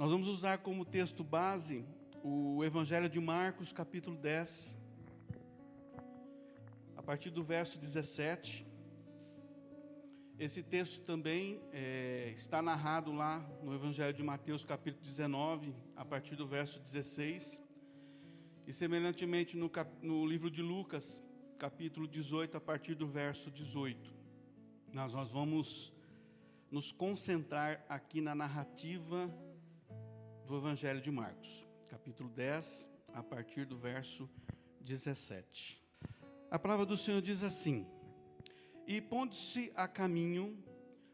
Nós vamos usar como texto base o Evangelho de Marcos, capítulo 10, a partir do verso 17. Esse texto também está narrado lá no Evangelho de Mateus, capítulo 19, a partir do verso 16. E semelhantemente no livro de Lucas, capítulo 18, a partir do verso 18. Nós vamos nos concentrar aqui na narrativa do Evangelho de Marcos, capítulo 10, a partir do verso 17. A palavra do Senhor diz assim: E pondo-se a caminho,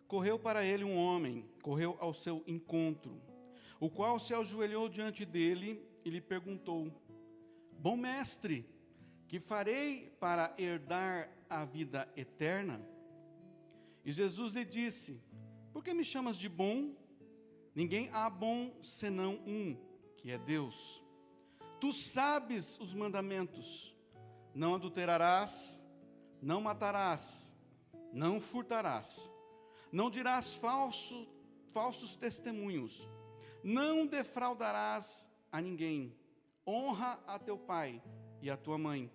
correu para ele um homem, correu ao seu encontro, o qual se ajoelhou diante dele e lhe perguntou: Bom mestre, que farei para herdar a vida eterna? E Jesus lhe disse: Por que me chamas de bom? Ninguém há bom senão um, que é Deus. Tu sabes os mandamentos: não adulterarás, não matarás, não furtarás, não dirás falsos testemunhos, não defraudarás a ninguém, honra a teu pai e a tua mãe.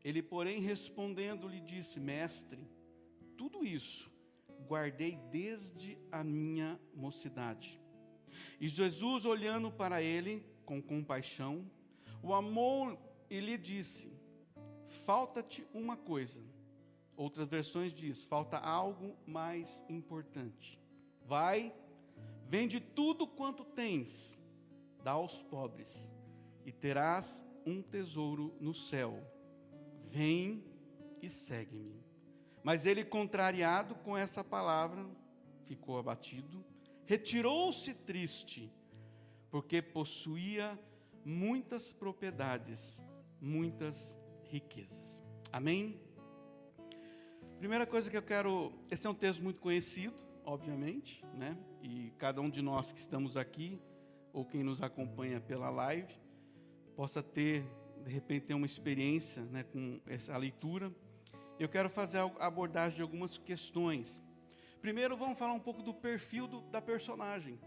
Ele, porém, respondendo, lhe disse: Mestre, tudo isso guardei desde a minha mocidade. E Jesus, olhando para ele com compaixão, o amou e lhe disse: Falta-te uma coisa. Outras versões diz: falta algo mais importante. Vai, vende tudo quanto tens, dá aos pobres, e terás um tesouro no céu. Vem e segue-me. Mas ele, contrariado com essa palavra, ficou abatido, retirou-se triste, porque possuía muitas propriedades, muitas riquezas. Amém? Primeira coisa que eu quero... Esse é um texto muito conhecido, obviamente, né? E cada um de nós que estamos aqui, ou quem nos acompanha pela live, possa ter, de repente, ter uma experiência, né, com essa leitura. Eu quero fazer a abordagem de algumas questões. Primeiro, vamos falar um pouco do perfil da personagem.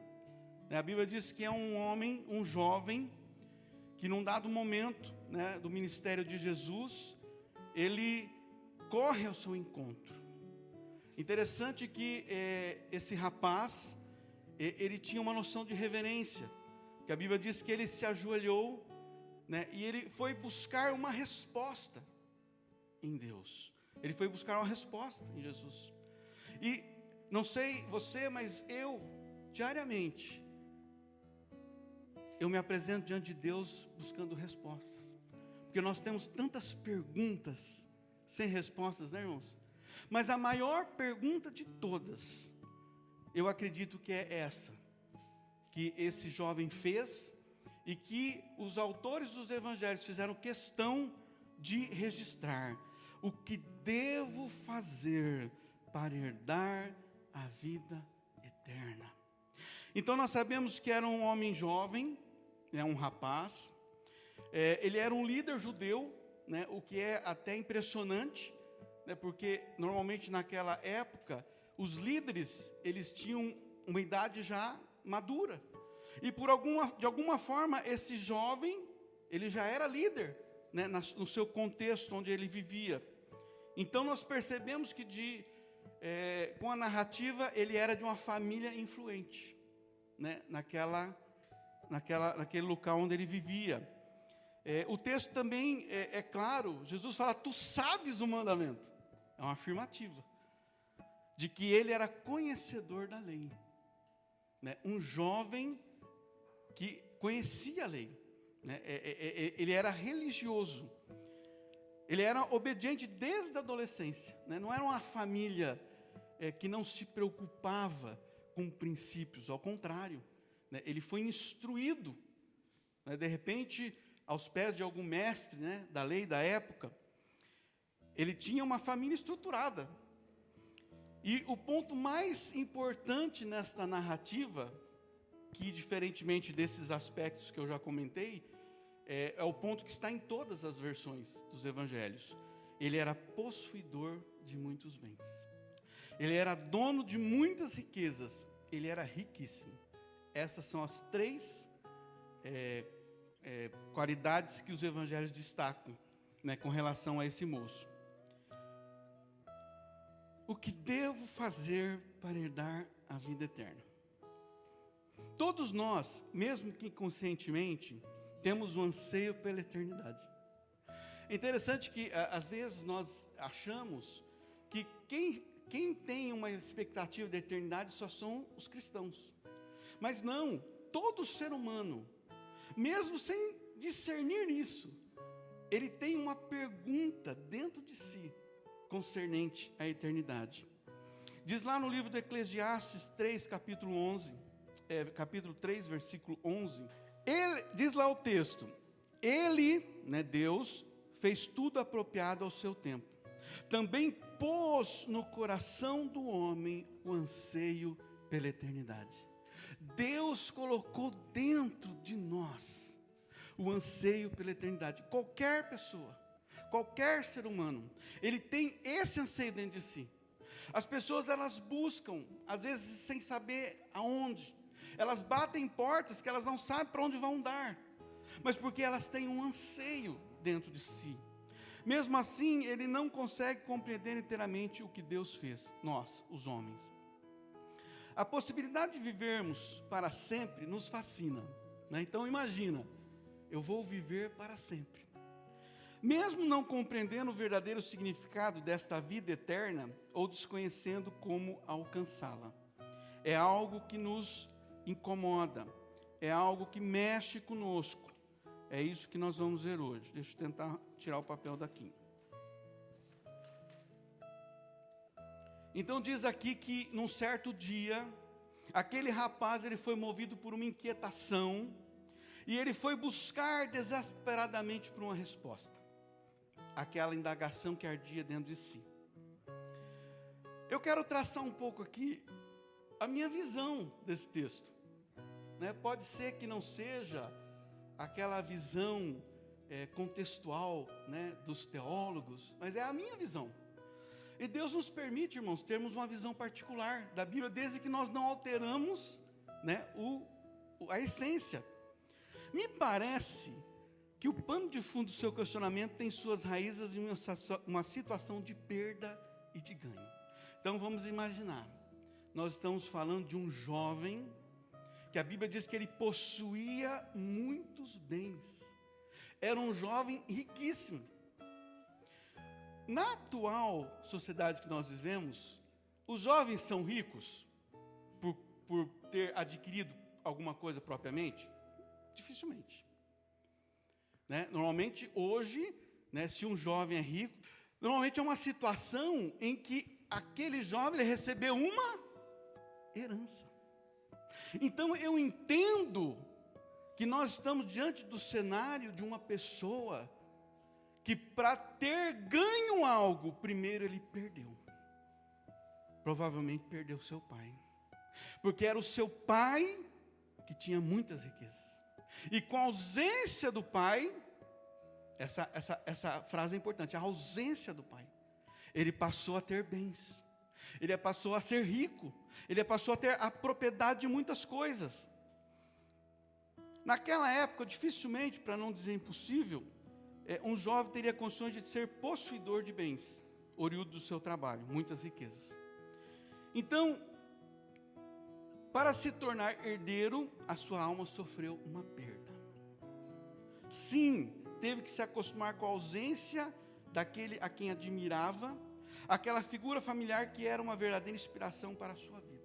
A Bíblia diz que é um homem, um jovem, que num dado momento, né, do ministério de Jesus, ele corre ao seu encontro. Interessante que esse rapaz, ele tinha uma noção de reverência, que a Bíblia diz que ele se ajoelhou, né, e ele foi buscar uma resposta em Deus. Ele foi buscar uma resposta em Jesus. E não sei você, mas eu, diariamente, eu me apresento diante de Deus buscando respostas. Porque nós temos tantas perguntas sem respostas, né, irmãos? Mas a maior pergunta de todas, eu acredito que é essa, que esse jovem fez e que os autores dos evangelhos fizeram questão de registrar. O que devo fazer para herdar a vida eterna? Então nós sabemos que era um homem jovem, né, um rapaz. Ele era um líder judeu, né, o que é até impressionante, né, porque normalmente naquela época os líderes, eles tinham uma idade já madura. E de alguma forma esse jovem, ele já era líder, né, no seu contexto onde ele vivia. Então nós percebemos que com a narrativa ele era de uma família influente, né, naquele local onde ele vivia. O texto também é claro, Jesus fala: tu sabes o mandamento. É uma afirmativa, de que ele era conhecedor da lei, né, um jovem que conhecia a lei, né, ele era religioso, ele era obediente desde a adolescência, né, não era uma família que não se preocupava com princípios, ao contrário, né, ele foi instruído, né, de repente, aos pés de algum mestre, né, da lei da época. Ele tinha uma família estruturada. E o ponto mais importante nesta narrativa, que diferentemente desses aspectos que eu já comentei, é o ponto que está em todas as versões dos evangelhos. Ele era possuidor de muitos bens. Ele era dono de muitas riquezas. Ele era riquíssimo. Essas são as três qualidades que os evangelhos destacam, né, com relação a esse moço. O que devo fazer para herdar a vida eterna? Todos nós, mesmo que inconscientemente, temos um anseio pela eternidade. É interessante que, às vezes, nós achamos que quem tem uma expectativa da eternidade só são os cristãos. Mas não, todo ser humano, mesmo sem discernir isso, ele tem uma pergunta dentro de si, concernente à eternidade. Diz lá no livro do Eclesiastes 3, capítulo 3, versículo 11, diz lá o texto, Ele, né, Deus, fez tudo apropriado ao seu tempo. Também pôs no coração do homem o anseio pela eternidade. Deus colocou dentro de nós o anseio pela eternidade. Qualquer pessoa, qualquer ser humano, ele tem esse anseio dentro de si. As pessoas, elas buscam, às vezes sem saber aonde. Elas batem portas que elas não sabem para onde vão dar, mas porque elas têm um anseio dentro de si. Mesmo assim, ele não consegue compreender inteiramente o que Deus fez, nós, os homens. A possibilidade de vivermos para sempre nos fascina, né? Então imagina, eu vou viver para sempre. Mesmo não compreendendo o verdadeiro significado desta vida eterna, ou desconhecendo como alcançá-la. É algo que nos incomoda, é algo que mexe conosco. É isso que nós vamos ver hoje. Deixa eu tentar tirar o papel daqui. Então diz aqui que num certo dia, aquele rapaz, ele foi movido por uma inquietação, e ele foi buscar desesperadamente por uma resposta. Aquela indagação que ardia dentro de si. Eu quero traçar um pouco aqui a minha visão desse texto, né? Pode ser que não seja aquela visão contextual, né, dos teólogos, mas é a minha visão. E Deus nos permite, irmãos, termos uma visão particular da Bíblia, desde que nós não alteramos, né, a essência. Me parece que o pano de fundo do seu questionamento tem suas raízes em uma situação de perda e de ganho. Então vamos imaginar, nós estamos falando de um jovem, que a Bíblia diz que ele possuía muitos bens, era um jovem riquíssimo. Na atual sociedade que nós vivemos, os jovens são ricos por ter adquirido alguma coisa propriamente? Dificilmente. Né? Normalmente hoje, né, se um jovem é rico, normalmente é uma situação em que aquele jovem ele recebeu uma herança. Então eu entendo que nós estamos diante do cenário de uma pessoa que, para ter ganho algo, primeiro ele perdeu. Provavelmente perdeu seu pai, porque era o seu pai que tinha muitas riquezas. E com a ausência do pai, essa frase é importante, a ausência do pai, ele passou a ter bens, ele passou a ser rico, ele passou a ter a propriedade de muitas coisas. Naquela época, dificilmente, para não dizer impossível, um jovem teria condições de ser possuidor de bens, oriundo do seu trabalho, muitas riquezas. Então, para se tornar herdeiro, a sua alma sofreu uma perda. Sim, teve que se acostumar com a ausência daquele a quem admirava, aquela figura familiar que era uma verdadeira inspiração para a sua vida.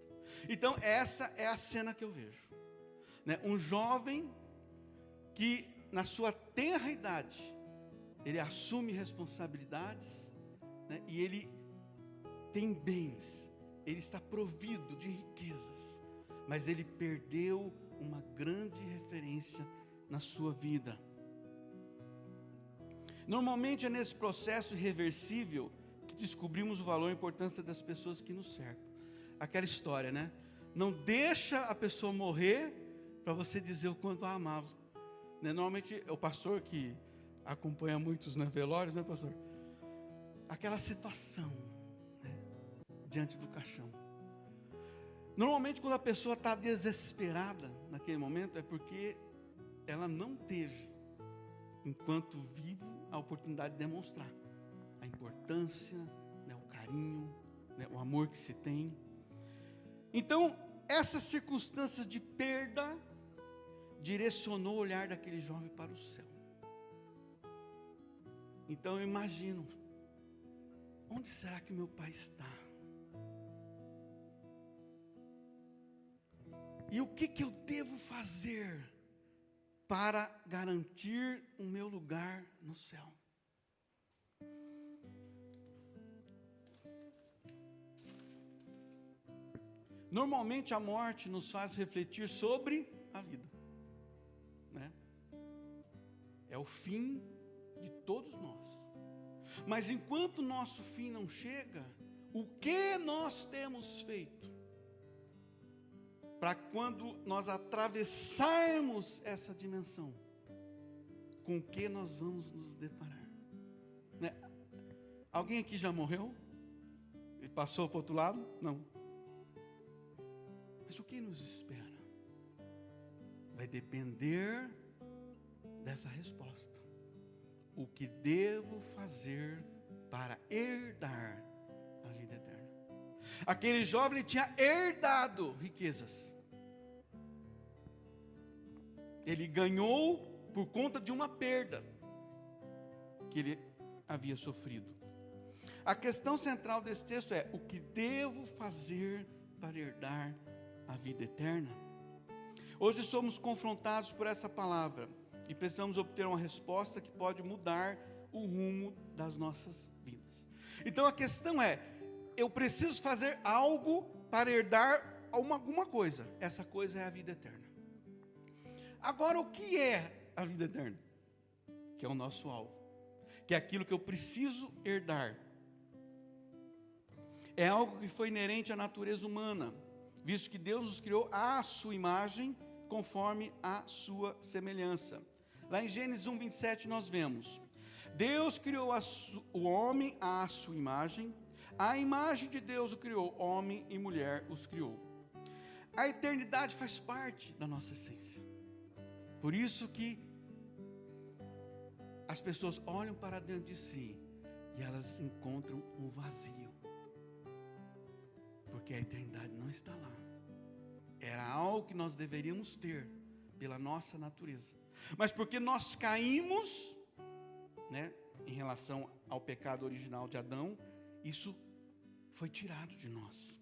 Então, essa é a cena que eu vejo. Né? Um jovem que, na sua tenra idade, ele assume responsabilidades, né? E ele tem bens, ele está provido de riquezas, mas ele perdeu uma grande referência na sua vida. Normalmente é nesse processo irreversível que descobrimos o valor e a importância das pessoas que nos cercam. Aquela história, né? Não deixa a pessoa morrer para você dizer o quanto a amava. Né? Normalmente o pastor que acompanha muitos, né, velórios, né, pastor? Aquela situação, né, diante do caixão. Normalmente, quando a pessoa está desesperada naquele momento, é porque ela não teve, enquanto vive, a oportunidade de demonstrar a importância, né, o carinho, né, o amor que se tem. Então, essas circunstâncias de perda direcionou o olhar daquele jovem para o céu. Então eu imagino, onde será que meu pai está? E o que eu devo fazer para garantir o meu lugar no céu? Normalmente a morte nos faz refletir sobre a vida, né? É o fim de todos nós. Mas enquanto o nosso fim não chega, o que nós temos feito para quando nós atravessarmos essa dimensão, com o que nós vamos nos deparar? Né? Alguém aqui já morreu? E passou para o outro lado? Não. Mas o que nos espera? Vai depender dessa resposta. O que devo fazer para herdar a vida eterna? Aquele jovem, ele tinha herdado riquezas. Ele ganhou por conta de uma perda que ele havia sofrido. A questão central desse texto é: o que devo fazer para herdar a vida eterna? Hoje somos confrontados por essa palavra e precisamos obter uma resposta que pode mudar o rumo das nossas vidas. Então a questão é: eu preciso fazer algo para herdar alguma coisa. Essa coisa é a vida eterna. Agora, o que é a vida eterna? Que é o nosso alvo, que é aquilo que eu preciso herdar. É algo que foi inerente à natureza humana, visto que Deus nos criou à sua imagem, conforme a sua semelhança. Lá em Gênesis 1:27 nós vemos: Deus criou o homem à sua imagem, a imagem de Deus o criou, homem e mulher os criou. A eternidade faz parte da nossa essência. Por isso que as pessoas olham para dentro de si e elas encontram um vazio, porque a eternidade não está lá. Era algo que nós deveríamos ter pela nossa natureza, mas porque nós caímos, né, em relação ao pecado original de Adão, isso foi tirado de nós.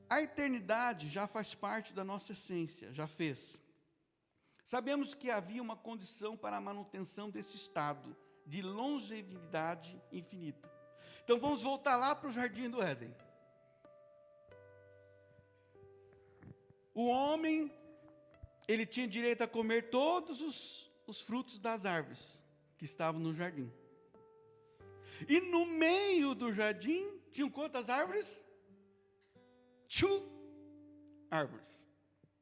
A eternidade já faz parte da nossa essência, já fez. Sabemos que havia uma condição para a manutenção desse estado de longevidade infinita. Então vamos voltar lá para o jardim do Éden. O homem, ele tinha direito a comer todos os frutos das árvores que estavam no jardim. E no meio do jardim, tinham quantas árvores? 2 árvores.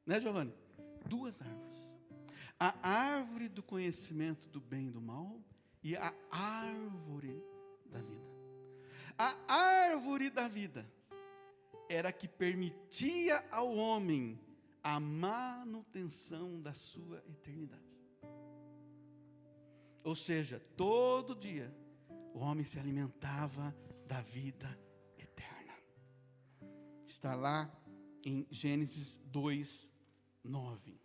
Né, Giovanni? 2 árvores. A árvore do conhecimento do bem e do mal e a árvore da vida. A árvore da vida era a que permitia ao homem a manutenção da sua eternidade. Ou seja, todo dia o homem se alimentava da vida eterna. Está lá em Gênesis 2:9.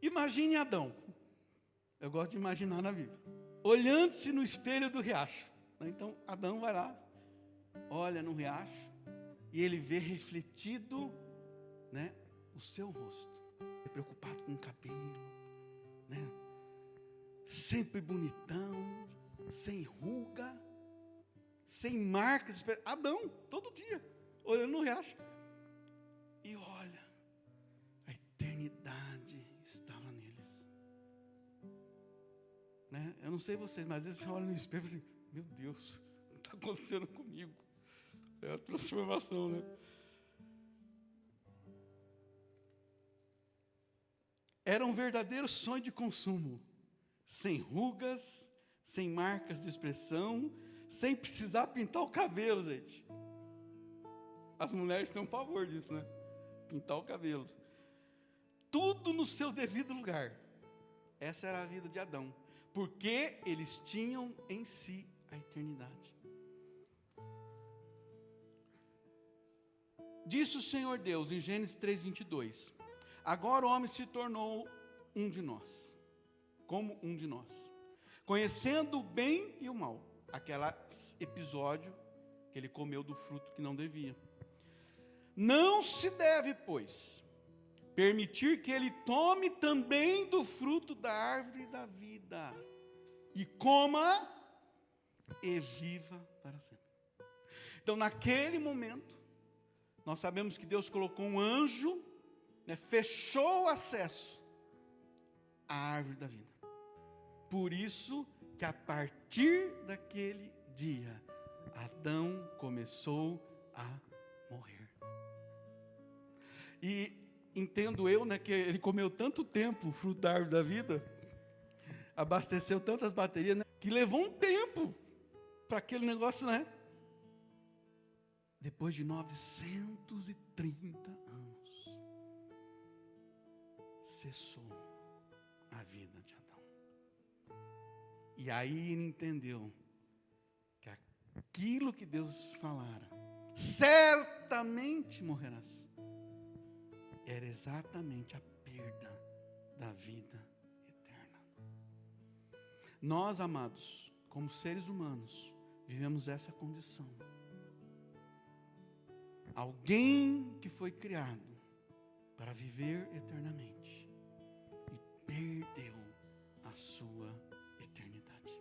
Imagine Adão. Eu gosto de imaginar na Bíblia. Olhando-se no espelho do riacho. Então Adão vai lá, olha no riacho e ele vê refletido, né, o seu rosto. Preocupado com o cabelo, né? Sempre bonitão, sem ruga, sem marcas. Adão, todo dia, olhando no riacho. E olha, a eternidade estava neles. Né? Eu não sei vocês, mas às vezes você olha no espelho e fala assim: meu Deus, o que está acontecendo comigo? É a transformação, né? Era um verdadeiro sonho de consumo, sem rugas, sem marcas de expressão, sem precisar pintar o cabelo, gente. As mulheres têm um pavor disso, né? Pintar o cabelo. Tudo no seu devido lugar. Essa era a vida de Adão. Porque eles tinham em si a eternidade. Disse o Senhor Deus em Gênesis 3:22: agora o homem se tornou um de nós, como um de nós, conhecendo o bem e o mal. Aquele episódio que ele comeu do fruto que não devia. Não se deve, pois, permitir que ele tome também do fruto da árvore da vida, e coma e viva para sempre. Então, naquele momento, nós sabemos que Deus colocou um anjo, fechou o acesso à árvore da vida. Por isso que a partir daquele dia, Adão começou a morrer. E entendo eu, que ele comeu tanto tempo o fruto da árvore da vida, abasteceu tantas baterias, que levou um tempo para aquele negócio, Depois de 930 anos, cessou a vida de Adão. E aí ele entendeu que aquilo que Deus falara, certamente morrerás, era exatamente a perda da vida eterna. Nós, amados, como seres humanos, vivemos essa condição. Alguém que foi criado para viver eternamente e perdeu a sua eternidade.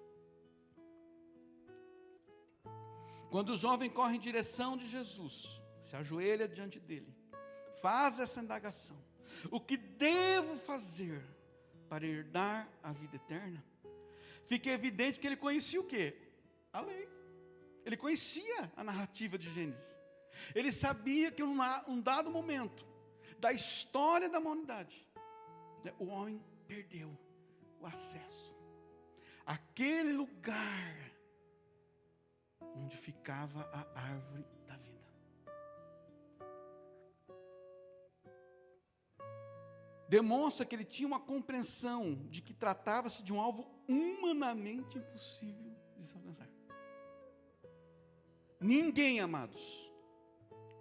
Quando o jovem corre em direção de Jesus, se ajoelha diante dele, faz essa indagação: o que devo fazer para herdar a vida eterna? Fica evidente que ele conhecia o quê? A lei. Ele conhecia a narrativa de Gênesis. Ele sabia que em um dado momento da história da humanidade, o homem perdeu o acesso àquele lugar onde ficava a árvore da vida. Demonstra que ele tinha uma compreensão de que tratava-se de um alvo humanamente impossível de se alcançar. Ninguém, amados,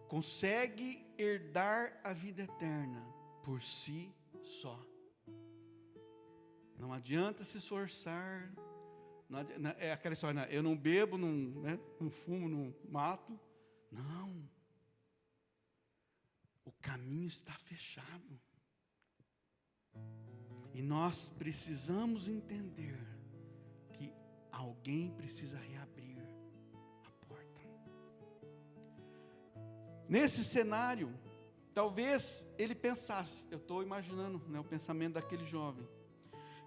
consegue herdar a vida eterna por si só. Não adianta se esforçar. É aquela história, eu não bebo, não fumo, não mato. Não. O caminho está fechado. E nós precisamos entender que alguém precisa reabrir. Nesse cenário, talvez ele pensasse, eu estou imaginando o pensamento daquele jovem,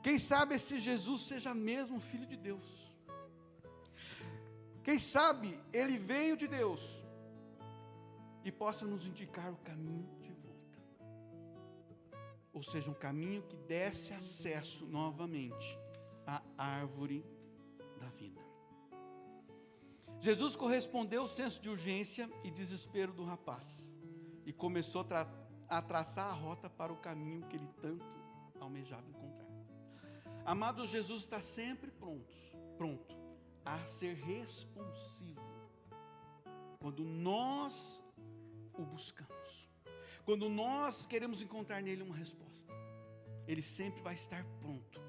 quem sabe esse Jesus seja mesmo o Filho de Deus, quem sabe ele veio de Deus e possa nos indicar o caminho de volta, ou seja, um caminho que desse acesso novamente à árvore da vida. Jesus correspondeu ao senso de urgência e desespero do rapaz e começou a traçar a rota para o caminho que ele tanto almejava encontrar. Amado, Jesus está sempre pronto a ser responsivo quando nós o buscamos, quando nós queremos encontrar nele uma resposta. Ele sempre vai estar pronto.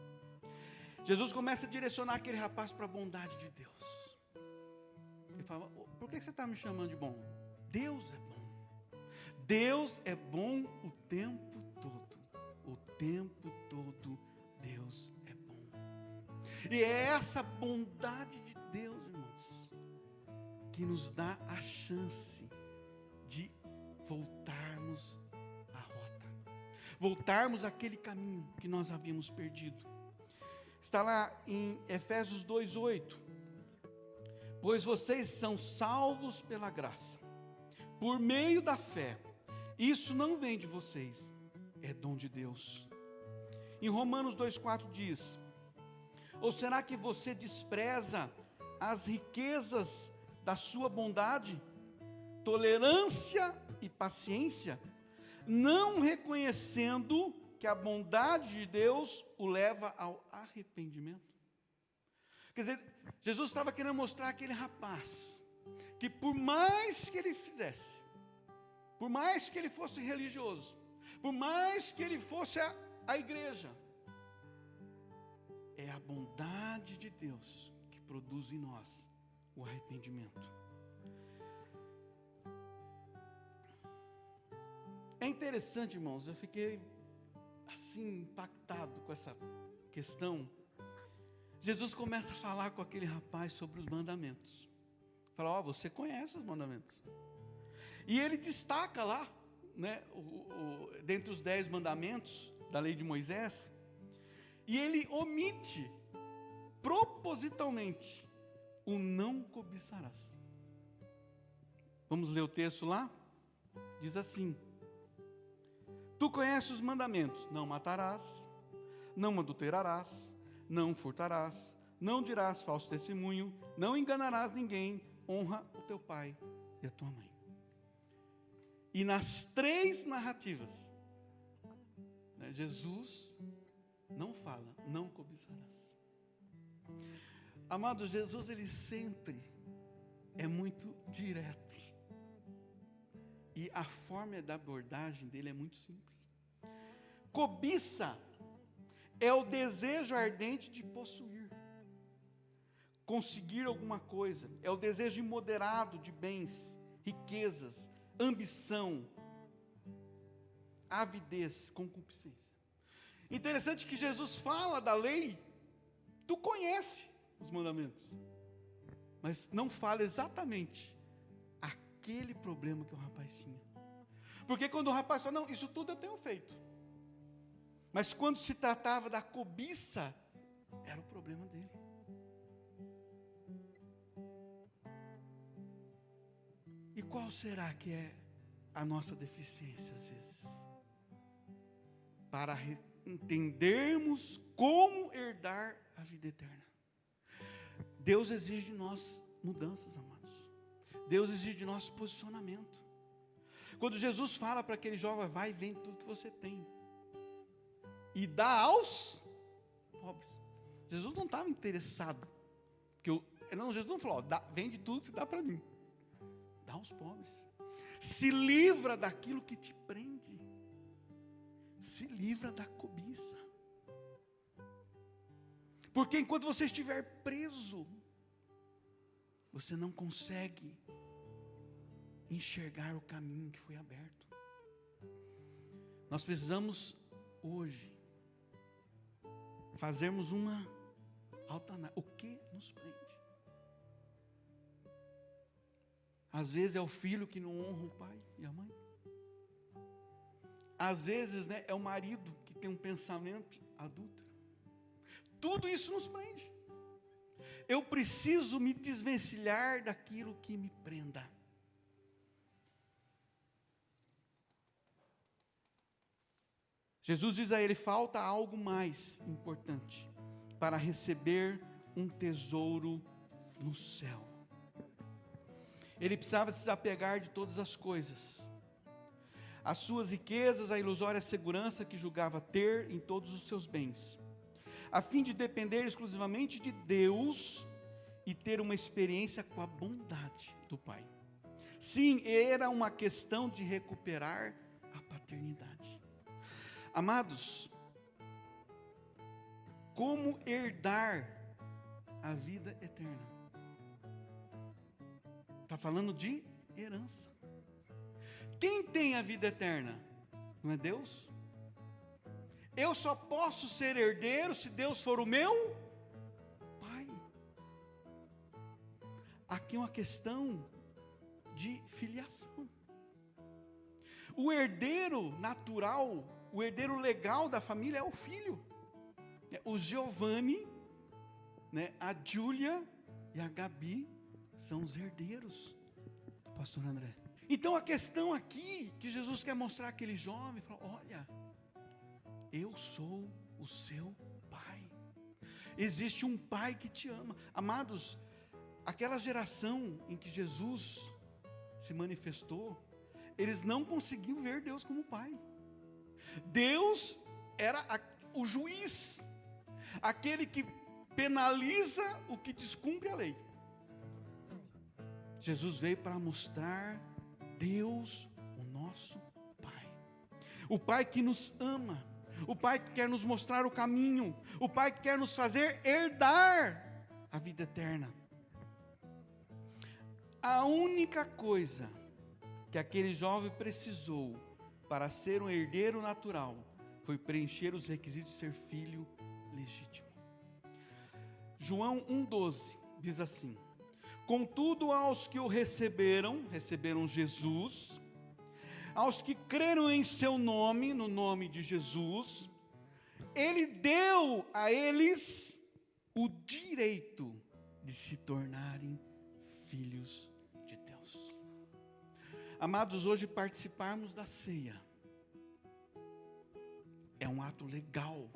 Jesus começa a direcionar aquele rapaz para a bondade de Deus. Ele fala: por que você está me chamando de bom? Deus é bom. Deus é bom o tempo todo. O tempo todo Deus é bom. E é essa bondade de Deus, irmãos, que nos dá a chance de voltarmos à rota, voltarmos àquele caminho que nós havíamos perdido. Está lá em Efésios 2:8. Pois vocês são salvos pela graça, por meio da fé. Isso não vem de vocês, é dom de Deus. Em Romanos 2:4 diz: ou será que você despreza as riquezas da sua bondade, tolerância e paciência, não reconhecendo que a bondade de Deus o leva ao arrependimento. Quer dizer, Jesus estava querendo mostrar aquele rapaz, que por mais que ele fizesse, por mais que ele fosse religioso, por mais que ele fosse a igreja, é a bondade de Deus que produz em nós o arrependimento. É interessante, irmãos, eu fiquei assim impactado com essa questão. Jesus começa a falar com aquele rapaz sobre os mandamentos. Fala, você conhece os mandamentos. E ele destaca lá, né, dentre os 10 mandamentos da lei de Moisés, e ele omite propositalmente o não cobiçarás. Vamos ler o texto lá? Diz assim: tu conheces os mandamentos: não matarás, não adulterarás, não furtarás, não dirás falso testemunho, não enganarás ninguém, honra o teu pai e a tua mãe. E nas 3 narrativas, né, Jesus não fala, não cobiçarás. Amado, Jesus, ele sempre é muito direto. E a forma da abordagem dele é muito simples. Cobiça é o desejo ardente de possuir, conseguir alguma coisa. É o desejo imoderado de bens, riquezas, ambição, avidez, concupiscência. Interessante que Jesus fala da lei, tu conhece os mandamentos, mas não fala exatamente aquele problema que o rapaz tinha. Porque quando o rapaz fala, não, isso tudo eu tenho feito, mas quando se tratava da cobiça, era o problema dele. E qual será que é a nossa deficiência às vezes? Para entendermos como herdar a vida eterna. Deus exige de nós mudanças, amados. Deus exige de nós posicionamento. Quando Jesus fala para aquele jovem, vai e vende tudo que você tem e dá aos pobres. Jesus não estava interessado, Jesus não falou, vende tudo que você dá para mim, dá aos pobres. Se livra daquilo que te prende, se livra da cobiça, porque enquanto você estiver preso, você não consegue enxergar o caminho que foi aberto. Nós precisamos hoje fazermos uma autoanálise. O que nos prende? Às vezes é o filho que não honra o pai e a mãe. Às vezes, né, é o marido que tem um pensamento adúltero. Tudo isso nos prende. Eu preciso me desvencilhar daquilo que me prenda. Jesus diz a ele, falta algo mais importante para receber um tesouro no céu. Ele precisava se desapegar de todas as coisas. As suas riquezas, a ilusória segurança que julgava ter em todos os seus bens, a fim de depender exclusivamente de Deus e ter uma experiência com a bondade do Pai. Sim, era uma questão de recuperar a paternidade. Amados, como herdar a vida eterna? Está falando de herança. Quem tem a vida eterna? Não é Deus? Eu só posso ser herdeiro se Deus for o meu Pai. Aqui é uma questão de filiação. O herdeiro natural, o herdeiro legal da família é o filho. O Giovanni, né, a Júlia e a Gabi são os herdeiros do pastor André. Então a questão aqui, que Jesus quer mostrar àquele jovem, fala, olha, eu sou o seu pai. Existe um pai que te ama. Amados, aquela geração em que Jesus se manifestou, eles não conseguiam ver Deus como Pai. Deus era o juiz, aquele que penaliza o que descumpre a lei. Jesus veio para mostrar Deus, o nosso Pai. O Pai que nos ama, o Pai que quer nos mostrar o caminho, o Pai que quer nos fazer herdar a vida eterna. A única coisa que aquele jovem precisou para ser um herdeiro natural foi preencher os requisitos de ser filho legítimo. João 1,12 diz assim: contudo, aos que o receberam Jesus, aos que creram em seu nome, no nome de Jesus, ele deu a eles o direito de se tornarem filhos de Deus. Amados, hoje participarmos da ceia é um ato legal,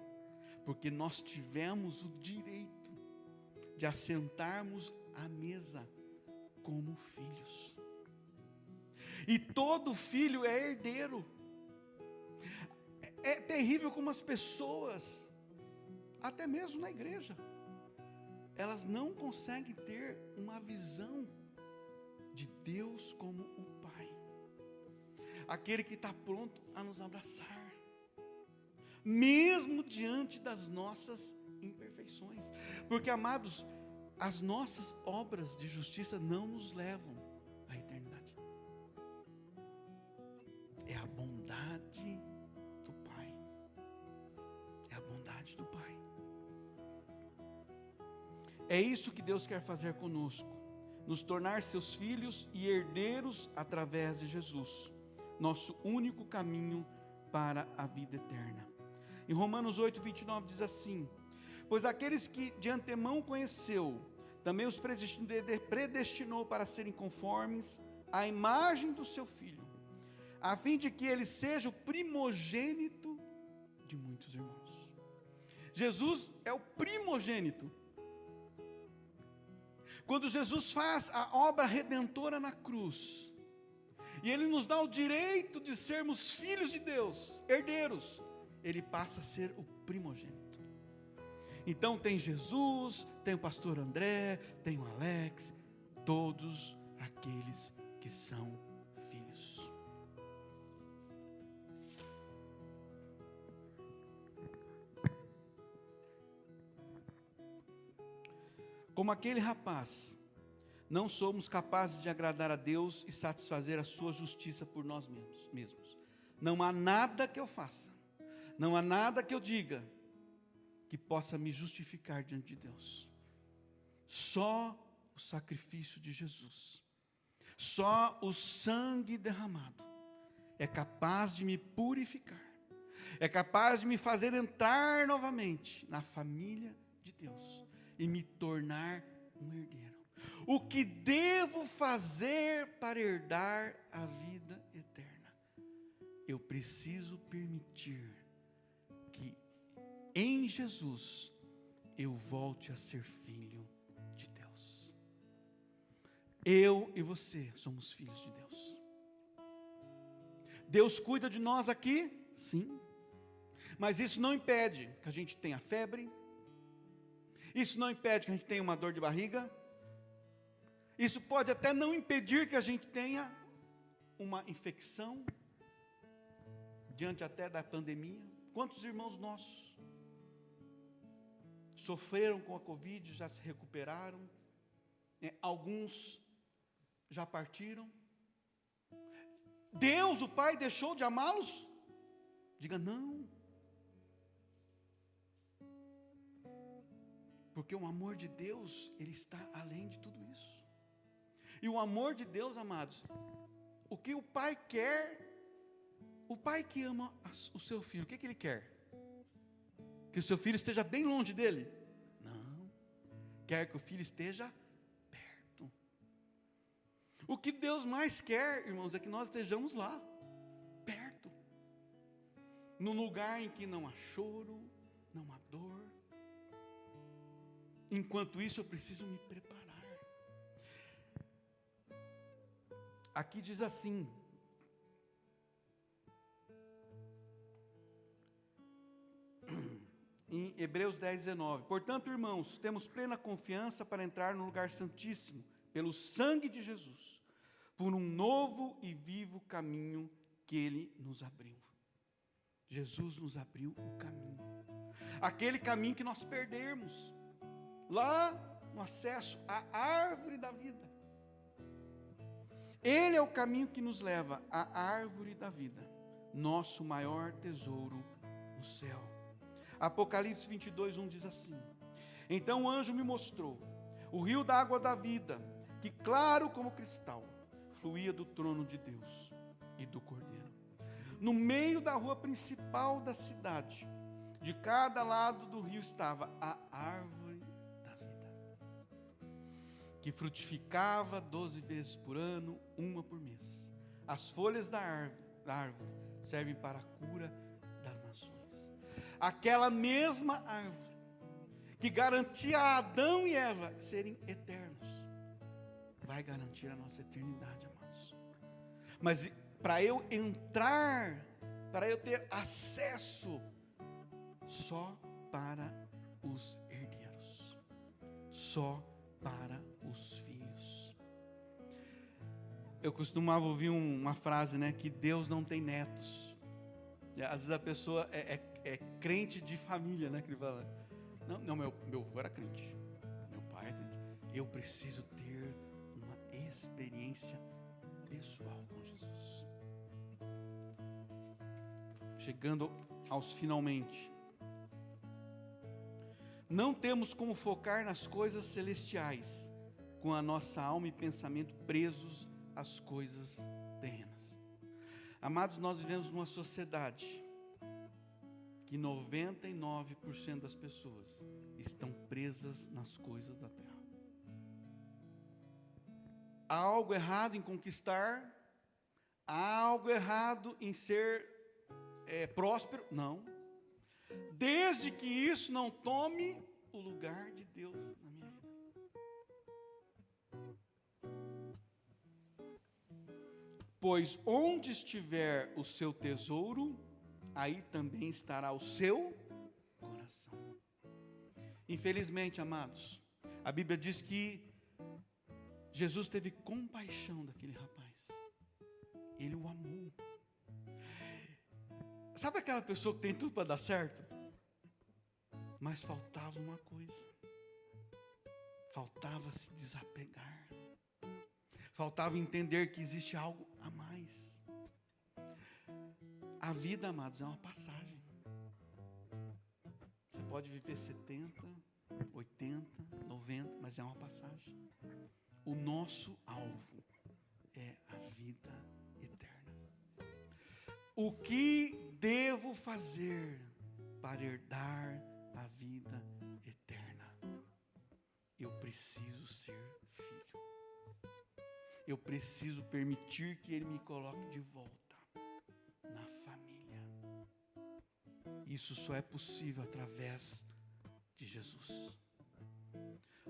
porque nós tivemos o direito de assentarmos à mesa como filhos. E todo filho é herdeiro. É terrível como as pessoas, até mesmo na igreja, elas não conseguem ter uma visão de Deus como o Pai, aquele que está pronto a nos abraçar, mesmo diante das nossas imperfeições, porque, amados, as nossas obras de justiça não nos levam à eternidade, é a bondade do Pai, é a bondade do Pai. É isso que Deus quer fazer conosco, nos tornar seus filhos e herdeiros através de Jesus, nosso único caminho para a vida eterna. Em Romanos 8:29 diz assim: pois aqueles que de antemão conheceu, também os predestinou para serem conformes à imagem do seu Filho, a fim de que ele seja o primogênito de muitos irmãos. Jesus é o primogênito. Quando Jesus faz a obra redentora na cruz, e Ele nos dá o direito de sermos filhos de Deus, herdeiros, Ele passa a ser o primogênito. Então tem Jesus, tem o pastor André, tem o Alex, todos aqueles que são filhos. Como aquele rapaz, não somos capazes de agradar a Deus e satisfazer a sua justiça por nós mesmos. Não há nada que eu faça, não há nada que eu diga que possa me justificar diante de Deus. Só o sacrifício de Jesus, só o sangue derramado é capaz de me purificar, é capaz de me fazer entrar novamente na família de Deus e me tornar um herdeiro. O que devo fazer para herdar a vida eterna? Eu preciso permitir que em Jesus eu volte a ser filho de Deus. Eu e você somos filhos de Deus. Deus cuida de nós aqui? Sim. Mas isso não impede que a gente tenha febre. Isso não impede que a gente tenha uma dor de barriga. Isso pode até não impedir que a gente tenha uma infecção, diante até da pandemia. Quantos irmãos nossos sofreram com a Covid, já se recuperaram, alguns já partiram. Deus, o Pai, deixou de amá-los? Diga não. Porque o amor de Deus, ele está além de tudo isso. E o amor de Deus, amados, o que o Pai quer, o Pai que ama o seu filho, o que ele quer? Que o seu filho esteja bem longe dele? Não. Quer que o filho esteja perto. O que Deus mais quer, irmãos, é que nós estejamos lá, perto. Num lugar em que não há choro, não há dor. Enquanto isso, eu preciso me preparar. Aqui diz assim, em Hebreus 10:19, portanto, irmãos, temos plena confiança para entrar no lugar santíssimo, pelo sangue de Jesus, por um novo e vivo caminho que Ele nos abriu. Jesus nos abriu o caminho, aquele caminho que nós perdemos, lá no acesso à árvore da vida. Ele é o caminho que nos leva à árvore da vida, nosso maior tesouro no céu. Apocalipse 22:1 diz assim, então o anjo me mostrou o rio da água da vida, que claro como cristal, fluía do trono de Deus e do Cordeiro. No meio da rua principal da cidade, de cada lado do rio estava a árvore da vida, que frutificava 12 vezes por ano, uma por mês. As folhas da árvore servem para a cura das nações. Aquela mesma árvore que garantia a Adão e Eva serem eternos, vai garantir a nossa eternidade, amados. Mas para eu entrar, para eu ter acesso, só para os herdeiros, só para os filhos. Eu costumava ouvir uma frase, né, que Deus não tem netos. Às vezes a pessoa é crente de família, né, que ele fala, não, meu avô era crente, meu pai é crente, eu preciso ter uma experiência pessoal com Jesus. Chegando aos finalmente, não temos como focar nas coisas celestiais, com a nossa alma e pensamento presos às coisas terrenas. Amados, nós vivemos numa sociedade que 99% das pessoas estão presas nas coisas da terra. Há algo errado em conquistar? Há algo errado em ser próspero? Não. Desde que isso não tome o lugar de Deus na minha vida. Pois onde estiver o seu tesouro, aí também estará o seu coração. Infelizmente, amados, a Bíblia diz que Jesus teve compaixão daquele rapaz. Ele o amou. Sabe aquela pessoa que tem tudo para dar certo? Mas faltava uma coisa. Faltava se desapegar. Faltava entender que existe algo a mais. A vida, amados, é uma passagem. Você pode viver 70, 80, 90, mas é uma passagem. O nosso alvo é a vida eterna. O que devo fazer para herdar a vida eterna? Eu preciso ser filho. Eu preciso permitir que Ele me coloque de volta na família. Isso só é possível através de Jesus.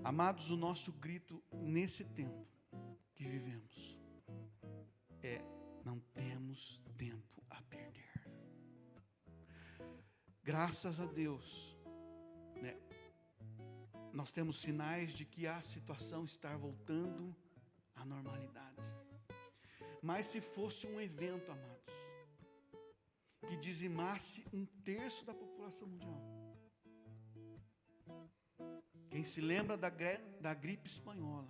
Amados, o nosso grito nesse tempo que vivemos é: não temos tempo a perder. Graças a Deus, né, nós temos sinais de que a situação está voltando à normalidade. Mas se fosse um evento, amados, que dizimasse 1/3 da população mundial. Quem se lembra da gripe espanhola,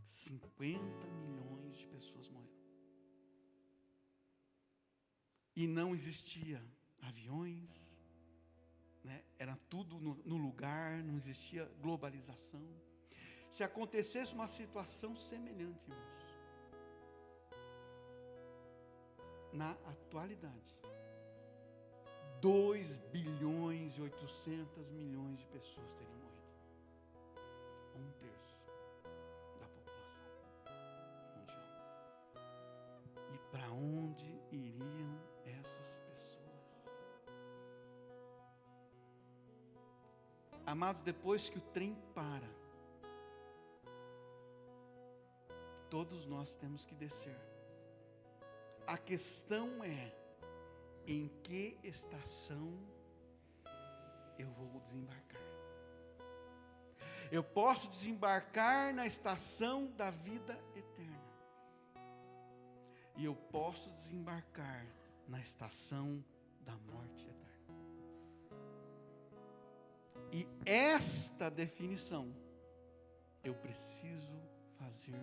50 milhões de pessoas morreram. E não existia aviões, né? Era tudo no lugar, não existia globalização. Se acontecesse uma situação semelhante, irmãos, na atualidade, 2 bilhões e 800 milhões de pessoas teriam morrido. 1/3 da população mundial. E para onde iriam essas pessoas? Amados, depois que o trem para, todos nós temos que descer. A questão é, em que estação eu vou desembarcar? Eu posso desembarcar na estação da vida eterna. E eu posso desembarcar na estação da morte eterna. E esta definição eu preciso fazer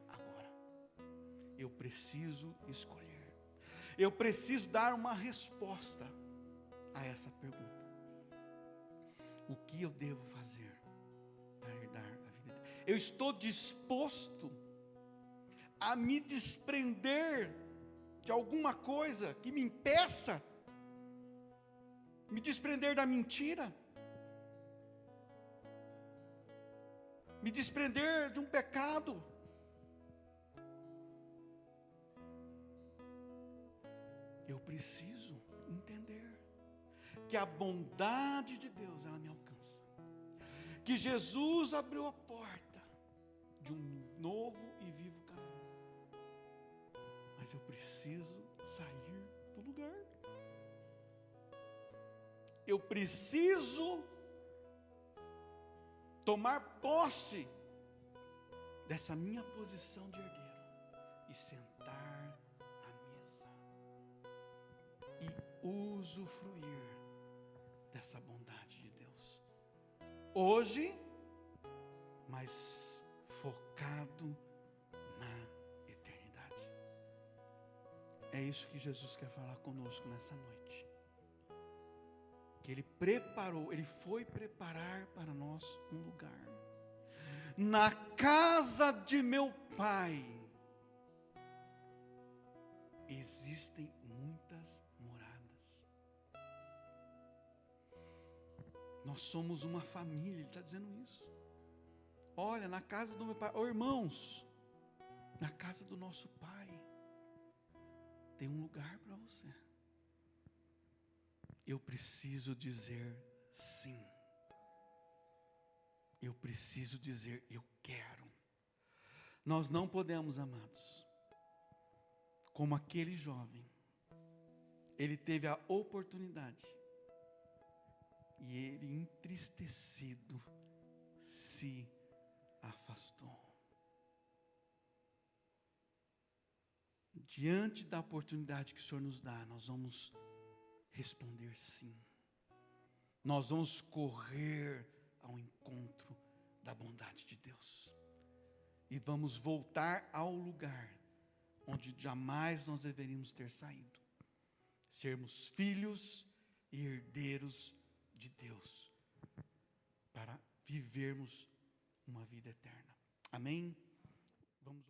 agora. Eu preciso escolher. Eu preciso dar uma resposta a essa pergunta. O que eu devo fazer para herdar a vida eterna? Eu estou disposto a me desprender de alguma coisa que me impeça, me desprender da mentira, me desprender de um pecado. Eu preciso entender que a bondade de Deus, ela me alcança. Que Jesus abriu a porta de um novo e vivo caminho. Mas eu preciso sair do lugar. Eu preciso tomar posse dessa minha posição de herdeiro e sentar à mesa e usufruir dessa bondade de Deus. Hoje, mas focado na eternidade. É isso que Jesus quer falar conosco nessa noite. Que Ele preparou, Ele foi preparar para nós um lugar. Na casa de meu Pai existem muitas moradas. Nós somos uma família, Ele está dizendo isso. Olha, na casa do meu Pai, irmãos, na casa do nosso Pai tem um lugar para você. Eu preciso dizer sim. Eu preciso dizer eu quero. Nós não podemos, amados, como aquele jovem, ele teve a oportunidade e ele, entristecido, se afastou. Diante da oportunidade que o Senhor nos dá, nós vamos responder sim. Nós vamos correr ao encontro da bondade de Deus. E vamos voltar ao lugar onde jamais nós deveríamos ter saído. Sermos filhos e herdeiros de Deus. Para vivermos uma vida eterna. Amém? Vamos